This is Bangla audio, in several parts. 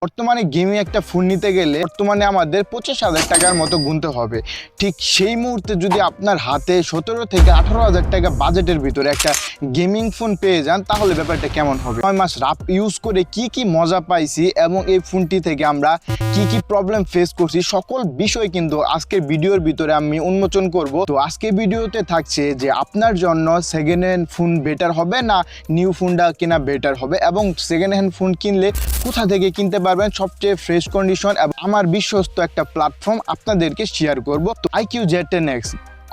বর্তমানে গেমিং একটা ফোন নিতে গেলে বর্তমানে আমাদের 25,000 টাকার মতো গুনতে হবে। ঠিক সেই মুহূর্তে যদি আপনার হাতে 17 থেকে 18,000 টাকা বাজেটের ভিতরে একটা গেমিং ফোন পেয়ে যান, তাহলে ব্যাপারটা কেমন হবে? 9 মাস রাপ ইউজ করে কি কি মজা পাইছি এবং এই ফোনটি থেকে আমরা কি কি প্রবলেম ফেস করছি, সকল বিষয় কিন্তু আজকের ভিডিওর ভিতরে আমি উন্মোচন করব। তো আজকের ভিডিওতে থাকছে যে আপনার জন্য সেকেন্ড হ্যান্ড ফোন বেটার হবে না নিউ ফোনটা কেনা বেটার হবে, এবং সেকেন্ড হ্যান্ড ফোন কিনলে কোথা থেকে কিনতে পারবেন সবচেয়ে ফ্রেশ কন্ডিশন, এবং আমার বিশ্বস্ত একটা প্ল্যাটফর্ম আপনাদেরকে শেয়ার করব। তো iQOO Z10X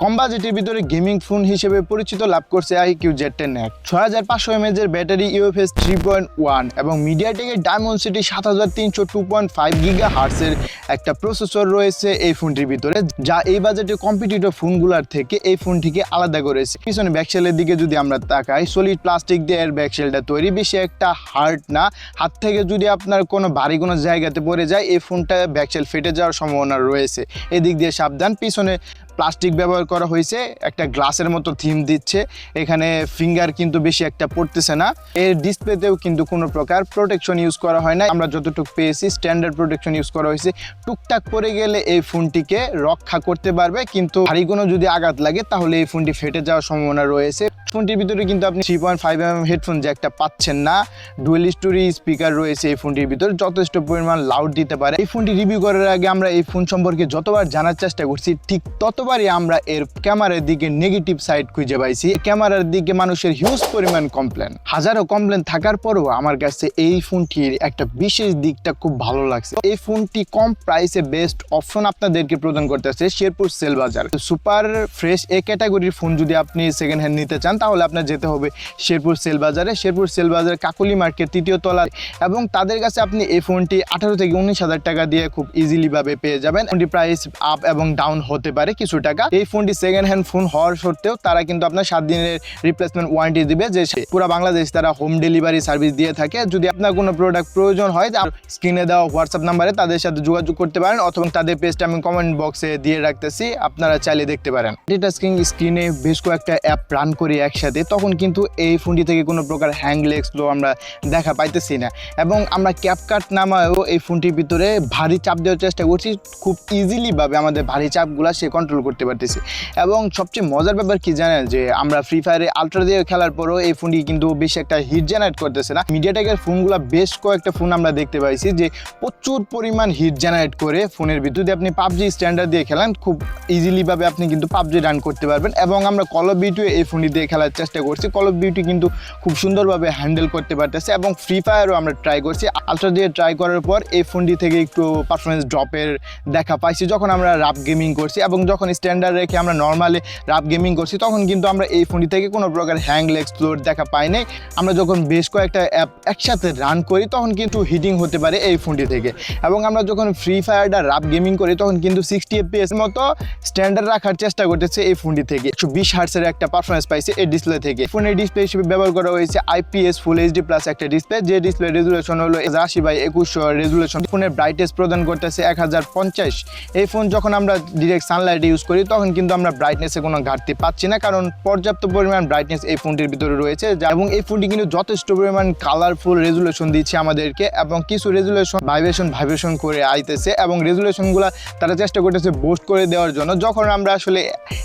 কম বাজেটের ভিতরে গেমিং ফোন হিসেবে পরিচিত লাভ করছে iQOO Z10X। 6500 mAh এর ব্যাটারি, UFS 3.1 এবং মিডিয়াটেকের ডায়মন্ডসিটি 7300 2.5 GHz এর একটা প্রসেসর রয়েছে এই ফোনটির ভিতরে, যা এই বাজেটে কম্পিটিটর ফোনগুলোর থেকে এই ফোনটিকে আলাদা করেছে। পিছনে ব্যাকশেলের দিকে যদি আমরা তাকাই, সলিড প্লাস্টিক দিয়ে এর ব্যাকশেলটা তৈরি, বেশি একটা হার্ড না। হাত থেকে যদি আপনার কোনো ভারী কোনো জায়গাতে পড়ে যায়, এই ফোনটা ব্যাকশেল ফেটে যাওয়ার সম্ভাবনা রয়েছে, এদিক দিয়ে সাবধান। পিছনে প্লাস্টিক ব্যবহার করা হয়েছে, একটা গ্লাসের মতো থিম দিচ্ছে, এখানে ফিঙ্গার কিন্তু বেশি একটা পড়তেছে না। এর ডিসপ্লেতেও কিন্তু কোনো প্রকার প্রোটেকশন ইউজ করা হয় না, আমরা যতটুকু পেয়েছি স্ট্যান্ডার্ড প্রোটেকশন ইউজ করা হয়েছে। টুকটাক পরে গেলে এই ফোনটিকে রক্ষা করতে পারবে, কিন্তু ভারী কোনো যদি আঘাত লাগে তাহলে এই ফোনটি ফেটে যাওয়ার সম্ভাবনা রয়েছে। ফোনটির ভিতরে কিন্তু আপনি 3.5mm হেডফোন জ্যাকটা পাচ্ছেন না। ডুয়েল স্টোরি স্পিকার রয়েছে এই ফোনটির ভিতরে, যথেষ্ট পরিমাণ লাউড দিতে পারে। এই ফোনটি রিভিউ করার আগে আমরা এই ফোন সম্পর্কে যতবার জানার চেষ্টা করছি, ঠিক ততবারই আমরা এর ক্যামেরার দিকে নেগেটিভ সাইড খুঁজে পাইছি। ক্যামেরার দিকে মানুষের হিউজ পরিমাণ কমপ্লেন, হাজারো কমপ্লেন থাকার পরও আমার কাছে এই ফোনটির একটা বিশেষ দিকটা খুব ভালো লাগছে। এই ফোনটি কম প্রাইসে বেস্ট অপশন আপনাদেরকে প্রদান করতেছে শেরপুর সেল বাজার। সুপার ফ্রেশ এ ক্যাটাগরির ফোন যদি আপনি সেকেন্ড হ্যান্ড নিতে চান, তাহলে আপনার যেতে হবে শেরপুর সেল বাজারে। শেরপুর সেল বাজারে কাকলি মার্কেট 3য় তলায়, এবং তাদের কাছে আপনি এই ফোনটি 18 থেকে 19,000 টাকা দিয়ে খুব ইজিলি ভাবে পেয়ে যাবেন। ফোনটি প্রাইস আপ এবং ডাউন হতে পারে কিছু টাকা। এই ফোনটি সেকেন্ড হ্যান্ড ফোন হওয়ার সত্ত্বেও তারা কিন্তু আপনার 7 দিনের রিপ্লেসমেন্ট ওয়ারেন্টি দিবে, যে পুরো বাংলাদেশ তারা হোম ডেলিভারি সার্ভিস দিয়ে থাকে। যদি আপনার কোনো প্রোডাক্ট প্রয়োজন হয়, স্ক্রিনে দেওয়া হোয়াটসঅ্যাপ নাম্বারে তাদের সাথে যোগাযোগ করতে পারেন, অথবা তাদের পেজটা আমি কমেন্ট বক্সে দিয়ে রাখতেছি, আপনারা চাইলে দেখতে পারেন। এটা স্ক্রিনে বেশ কয়েকটা অ্যাপ রান করি একসাথে, তখন কিন্তু এই ফোনটি থেকে কোনো প্রকার হ্যাংলেগ স্লো আমরা দেখা পাইতেছি না। এবং আমরা ক্যাপকাট নামায়ও এই ফোনটির ভিতরে ভারী চাপ দেওয়ার চেষ্টা করছি, খুব ইজিলি ভাবে আমাদের ভারী চাপগুলো সে কন্ট্রোল করতে পারতেছি। এবং সবচেয়ে মজার ব্যাপার কি জানেন, যে আমরা ফ্রি ফায়ারে আলট্রা দিয়ে খেলার পরও এই ফোনটি কিন্তু বেশি একটা হিট জেনারেট করতেছে না। মিডিয়াটেকের ফোনগুলো বেশ কয়েকটা ফোন আমরা দেখতে পাইছি যে প্রচুর পরিমাণ হিট জেনারেট করে ফোনের ভিতর দিয়ে আপনি পাবজি স্ট্যান্ডার্ড দিয়ে খেলেন, খুব ইজিলি ভাবে আপনি কিন্তু পাবজি রান করতে পারবেন। এবং আমরা কল অফ ডিউটি এই ফোনটি দিয়ে খেলার চেষ্টা করছি, কল অফ ডিউটি কিন্তু খুব সুন্দরভাবে হ্যান্ডেল করতে পারতেছে। এবং ফ্রি ফায়ারও আমরা ট্রাই করছি, আলট্রা দিয়ে ট্রাই করার পর এই ফোনটি থেকে একটু পারফরমেন্স ড্রপের দেখা পাইছি যখন আমরা রাপ গেমিং করছি। এবং যখন স্ট্যান্ডার্ড রেখে আমরা নর্মালি রাপ গেমিং করছি, তখন কিন্তু আমরা এই ফোনটি থেকে কোনো প্রকার হ্যাংলেগ স্লোর দেখা পাই নাই। আমরা যখন বেশ কয়েকটা অ্যাপ একসাথে রান করি, তখন কিন্তু হিটিং হতে পারে এই ফোনটি থেকে। এবং আমরা যখন ফ্রি ফায়ারটা রাপ গেমিং করি, তখন কিন্তু 60 FPS মতো স্ট্যান্ডার্ড রাখার চেষ্টা করতেছে এই ফোনটি থেকে। 120 হার্টসের একটা পারফরমেন্স পাইছে এই ডিসপ্লে থেকে। ফোনের ডিসপ্লে হিসেবে ব্যবহার করা হয়েছে IPS ফুল HD প্লাস একটা ডিসপ্লে, যে ডিসপ্লে রেজুলেশন হলো 80/2100 রেজুলেশন। ফোনের ব্রাইটনেস প্রদান করতেছে 1050। এই ফোন যখন আমরা ডিরেক্ট সানলাইটে ইউজ করি, তখন কিন্তু আমরা ব্রাইটনেসে কোনো ঘাটতি পাচ্ছি না, কারণ পর্যাপ্ত পরিমাণ ব্রাইটনেস এই ফোনটির ভিতরে রয়েছে। এবং এই ফোনটি কিন্তু যথেষ্ট পরিমাণ কালারফুল রেজুলেশন দিচ্ছে আমাদেরকে, এবং কিছু রেজুলেশন ভাইব্রেশন করে আইতেছে, এবং রেজুলেশনগুলো তারা চেষ্টা করতেছে বুস্ট করে দেওয়ার জন্য। যখন আমরা আসলে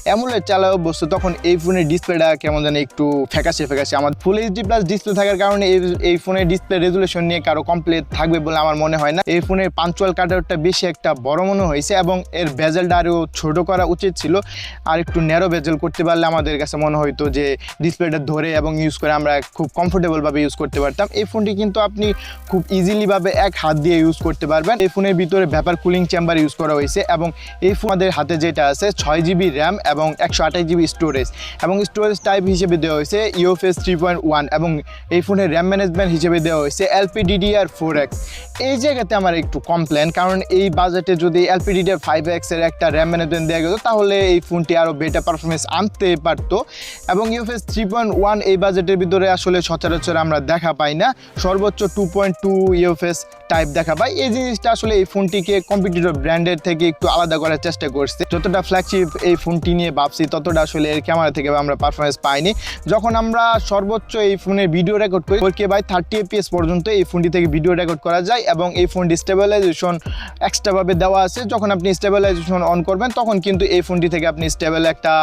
অ্যামোলেড চালায় অভ্যস্ত, তখন এই ফোনের ডিসপ্লেটা কেমন জানি একটু ফ্যাকাশে। আমার ফুল HD প্লাস ডিসপ্লে থাকার কারণে এই ফোনের ডিসপ্লে রেজুলেশন নিয়ে কারো কমপ্লেন থাকবে বলে আমার মনে হয় না। এই ফোনের পাঞ্চুয়াল কাটারটা বেশি একটা বড় মনে হয়েছে, এবং এর বেজেলটা আরও ছোট করা উচিত ছিল। আর একটু ন্যারো বেজেল করতে পারলে আমাদের কাছে মনে হইতো যে ডিসপ্লেটা ধরে এবং ইউজ করে আমরা খুব কমফোর্টেবলভাবে ইউজ করতে পারতাম। এই ফোনটি কিন্তু আপনি খুব ইজিলিভাবে এক হাত দিয়ে ইউজ করতে পারবেন। এই ফোনের ভিতরে ভ্যাপার কুলিং চেম্বার ইউজ করা হয়েছে, এবং এই ফোন আমাদের হাতে যেটা আছে 6GB র্যাম এবং 128GB স্টোরেজ, এবং স্টোরেজ টাইপ হিসেবে দেওয়া হয়েছে UFS 3.1, এবং এই ফোনের র্যাম ম্যানেজমেন্ট হিসেবে দেওয়া হয়েছে LPDDR4X। এই জায়গাতে আমার একটু কমপ্লেন, কারণ এই বাজেটে যদি LPDDR5X এর একটা র্যাম ম্যানেজমেন্ট দেওয়া যেত, তাহলে এই ফোনটি আরও বেটার পারফরমেন্স আনতে পারতো। এবং UFS 3.1 এই বাজেটের ভিতরে আসলে সচরাচর আমরা দেখা পাই না, সর্বোচ্চ 2.2 UFS টাইপ দেখা পাই। এই জিনিসটা আসলে এই ফোনটিকে কম্পিটিটর ব্র্যান্ডের থেকে একটু আলাদা করার চেষ্টা করছে। যতটা ফ্ল্যাগশিপ এই ফোনটি নিয়ে ভাবছি, ততটা আসলে এর ক্যামেরা থেকে আমরা পারফরমেন্স পাই পাইনি। যখন আমরা সর্বোচ্চ এই ফোনে ভিডিও রেকর্ড করি 4K/30 fps পর্যন্ত এই ফোনটি থেকে ভিডিও রেকর্ড করা যায় এবং এই ফোনটি স্টেবিলাইজেশন এক্সট্রাভাবে দেওয়া আছে। যখন আপনি স্টেবিলাইজেশন অন করবেন তখন কিন্তু এই ফোনটি থেকে আপনি স্টেবল একটা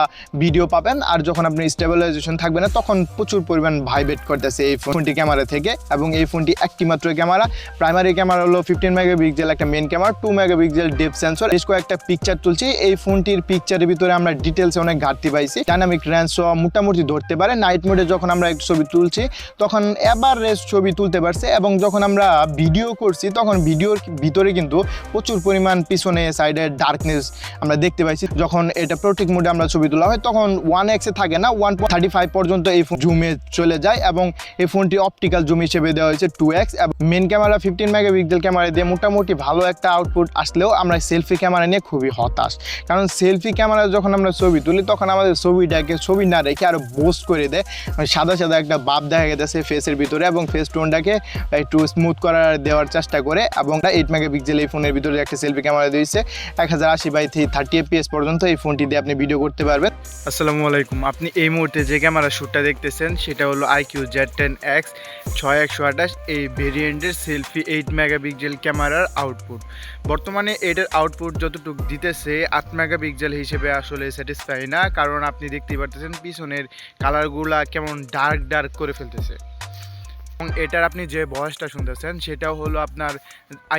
ভিডিও পাবেন, আর যখন আপনি স্টেবিলাইজেশন থাকবে না তখন প্রচুর পরিমাণ ভাইব্রেট করতেছে এই ফোনটি ক্যামেরা থেকে। এবং এই ফোনটি একটি মাত্র ক্যামেরা, প্রাইমারি ক্যামেরা হলো 15 মেগাপিক্সেল একটা main camera, 2 megapixel depth sensor, বেশ কয়েকটা পিকচার তুলছি। এই ফোনটির পিকচারের ভিতরে আমরা ডিটেলসে অনেক ঘাটতি পাইছি। ডাইনামিক রেঞ্জ মোটামুটি ধরতে পারে। নাইট মোডে যখন আমরা একটু ছবি তুলছি তখন এভারেজ ছবি তুলতে পারছে, এবং যখন আমরা ভিডিও করছি তখন ভিডিওর ভিতরে কিন্তু প্রচুর পরিমাণ পিছনে সাইডে ডার্কনেস আমরা দেখতে পাইছি। যখন এটা প্রোটেক্ট মোডে আমরা ছবি তোলা হয় তখন 1x এ থাকে না, 1.35 পর্যন্ত এই জুমে চলে যায়, এবং এই ফোনটি অপটিক্যাল জুম হিসেবে দেওয়া হয়েছে 2x। এবং মেন ক্যামেরা 15 মেগাপিক্সেল ক্যামেরা দিয়ে মোটামুটি ভালো একটা আউটপুট আসলেও আমরা সেলফি ক্যামেরা নিয়ে খুবই হতাশ, কারণ সেলফি ক্যামেরা যখন আমরা ছবি তুলি তখন আমাদের ছবি না রেখে আরও বোস্ট করে দেয়, সাদা সাদা একটা ভাব দেখা গেছে ফেসের ভিতরে, এবং ফেস টোনটাকে একটু স্মুথ করার দেওয়ার চেষ্টা করে। এবং 8 মেগাপিক্সেল এই ফোনের ভিতরে একটা সেলফি ক্যামেরা দিয়েছে, 1080x30 fps পর্যন্ত এই ফোনটি দিয়ে আপনি ভিডিও করতে পারবেন। আসসালামু আলাইকুম। আপনি এই মুহূর্তে যে ক্যামেরা শ্যুটটা দেখতেছেন সেটা হলো IQ Z10X 6128 এই ভেরিয়েন্টের সেলফি 8 মেগাপিক্সেল ক্যামেরার আউটপুট। বর্তমানে এটার আউটপুট যতটুকু দিতেছে 8 মেগাপিক্সেল হিসেবে আসলে স্যাটিসফাই না, কারণ আপনি দেখতেই পারতেছেন পিছনের কালারগুলা কেমন ডার্ক করে ফেলতেছে। এবং এটার আপনি যে ভয়েসটা শুনতেছেন সেটাও হলো আপনার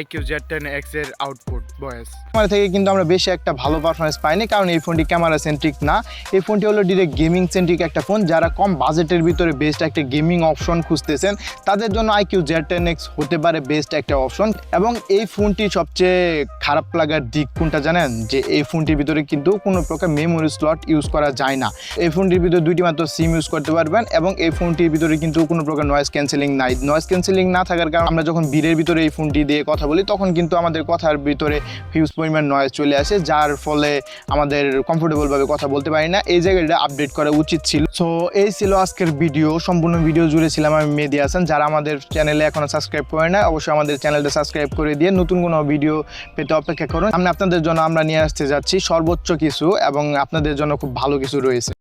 IQ Z10X এর আউটপুট ভয়েস। ক্যামেরা থেকে কিন্তু আমরা বেশি একটা ভালো পারফরমেন্স পাইনি, কারণ এই ফোনটি ক্যামেরা সেন্ট্রিক না, এই ফোনটি হলো ডিরেক্ট গেমিং সেন্ট্রিক একটা ফোন। যারা কম বাজেটের ভিতরে বেস্ট একটা গেমিং অপশন খুঁজতেছেন তাদের জন্য IQ Z10X হতে পারে বেস্ট একটা অপশন। এবং এই ফোনটি সবচেয়ে খারাপ লাগার দিক কোনটা জানেন, যে এই ফোনটির ভিতরে কিন্তু কোনো প্রকার মেমোরি স্লট ইউজ করা যায় না। এই ফোনটির ভিতরে 2টি মাত্র সিম ইউজ করতে পারবেন, এবং এই ফোনটির ভিতরে কিন্তু কোনো প্রকার নয়েজ ক্যান্সেলিং নাই। নয়েজ ক্যান্সেলিং না থাকার কারণে আমরা যখন ভিড়ের ভিতরে এই ফোনটি দিয়ে কথা বলি তখন কিন্তু আমাদের কথার ভিতরে হিউজ পরিমাণ নয়েজ চলে আসে, যার ফলে আমাদের কমফোর্টেবলভাবে কথা বলতে পারি না। এই জায়গাটা আপডেট করা উচিত ছিল। সো এই ছিল আজকের ভিডিও। সম্পূর্ণ ভিডিও জুড়ে ছিলাম আমি মেহেদী হাসান। যারা আমাদের চ্যানেলে এখনও সাবস্ক্রাইব করে না অবশ্যই আমাদের চ্যানেলটা সাবস্ক্রাইব করে দিয়ে নতুন কোনো ভিডিও পেতে অপেক্ষা করুন। আপনাদের জন্য আমরা নিয়ে আসতে যাচ্ছি সর্বোচ্চ কিছু, এবং আপনাদের জন্য খুব ভালো কিছু রয়েছে।